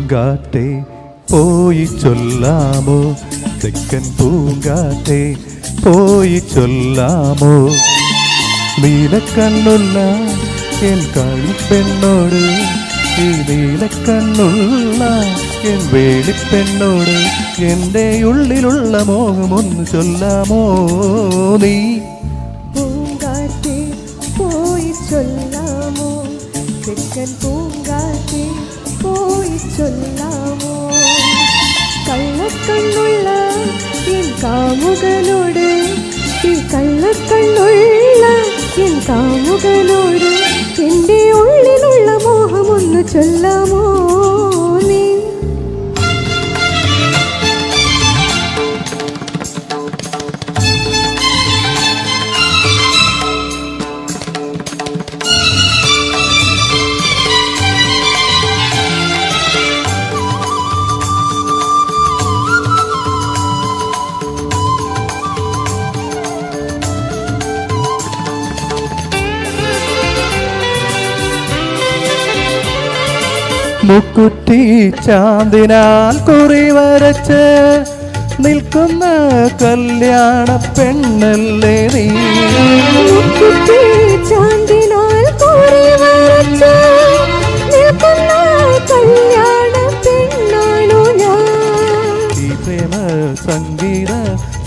പൂങ്കാറ്റേ പോയി ചൊല്ലാമോ, തെക്കൻ പൂങ്കാറ്റേ പോയി ചൊല്ലാമോ, നീലക്കണ്ണുള്ള എൻ കളിപ്പെണ്ണോട്, ഈ നീലക്കണ്ണുള്ള എൻ വേളിപ്പെണ്ണോട് എൻ്റെ ഉള്ളിലുള്ള മോഹമൊന്ന് ചൊല്ലാമോ നീ. പൂങ്കാറ്റേ പോയി ചൊല്ലാമോ, തെക്കൻ പൂങ്കാറ്റേ പോയി ചൊല്ലാമോ, കള്ളക്കണ്ണുള്ള എൻ കാമുകനോട്, ഈ കള്ളക്കണ്ണുള്ള എൻ കാമുകനോട് എൻ്റെ ഉള്ളിലുള്ള മോഹമൊന്ന് ചൊല്ലാമോ നീ. മുക്കുറ്റി ചാന്തിനാൽ കുറി വരച്ച് നിൽക്കുന്ന കല്യാണ പെണ്ണല്ലേ നീ. മുക്കുറ്റി ചാന്തിനാൽ കുറി വരച്ച് നിൽക്കുന്ന കല്യാണ പെണ്ണാണു ഞാൻ. ഈ പ്രേമ സംഗീത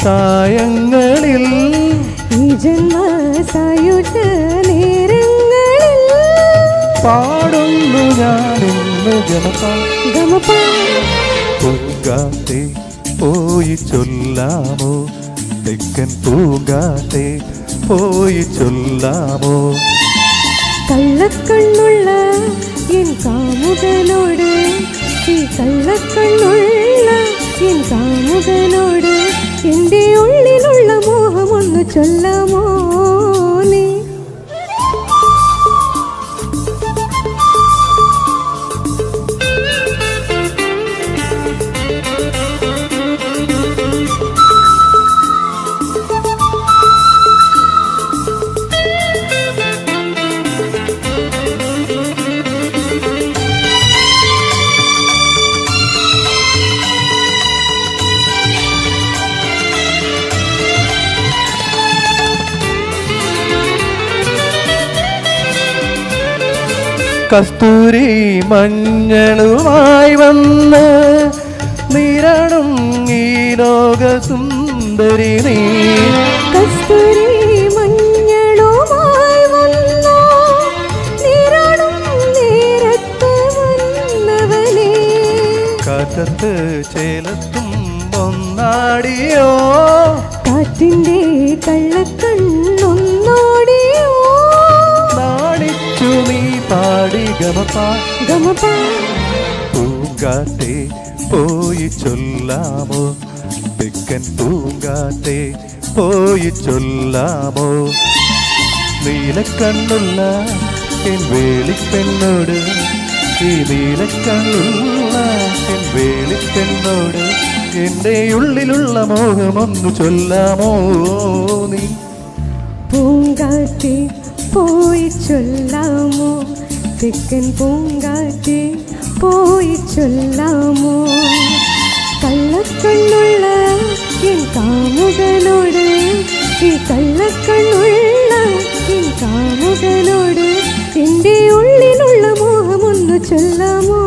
സായങ്ങളിൽ, ഈ ജന്മ സായുധ നേരങ്ങളിൽ പാടുന്നു ഞാനിന്ന് ഗമപാ ഗമപാ. പൂങ്കാറ്റേ പോയി ചൊല്ലാമോ, തെക്കൻ പൂങ്കാറ്റേ പോയി ചൊല്ലാമോ, കള്ളക്കണ്ണുള്ള എൻ കാമുകനോട്, ഈ കള്ളക്കണ്ണുള്ള എൻ കാമുകനോട് എൻ്റെ ഉള്ളിലുള്ള മോഹമൊന്ന് ചൊല്ലാമോ നീ. കസ്തൂരി മഞ്ഞളുമായി വന്ന് നിരണം ഈ ലോക സുന്ദരി നീ. കസ്തൂരി മഞ്ഞളുമായി വന്നു നിരണം നേരത്ത് വന്നവനേ, കാറ്റത്ത് ചേലത്തും ഒന്നാടിയോ, കാറ്റിൻ്റെ കള്ളക്കണ്ണൊന്നോടിയോ, നാണിച്ചു നീ പാടി ഗമപാ ഗമപാ. പൂങ്കാറ്റേ പോയി ചൊല്ലാമോ, തെക്കൻ പൂങ്കാറ്റേ പോയി ചൊല്ലാമോ, നീലക്കണ്ണുള്ള എൻ വേളിപ്പെണ്ണോട്, ഈ നീലക്കണ്ണുള്ള എൻ വേളിപ്പെണ്ണോട് എൻ്റെ ഉള്ളിലുള്ള മോഹമൊന്നു ചൊല്ലാമോ നീ. പൂങ്കാറ്റേ പോയി ചൊല്ലാമോ, തെക്കൻ പൂങ്കാറ്റേ പോയി ചൊല്ലാമോ, കള്ളക്കണ്ണുള്ള എൻ കാമുകനോട്, ഈ കള്ളക്കണ്ണുള്ള എൻ കാമുകനോട് എൻ്റെ ഉള്ളിലുള്ള മോഹമൊന്ന് ചൊല്ലാമോ.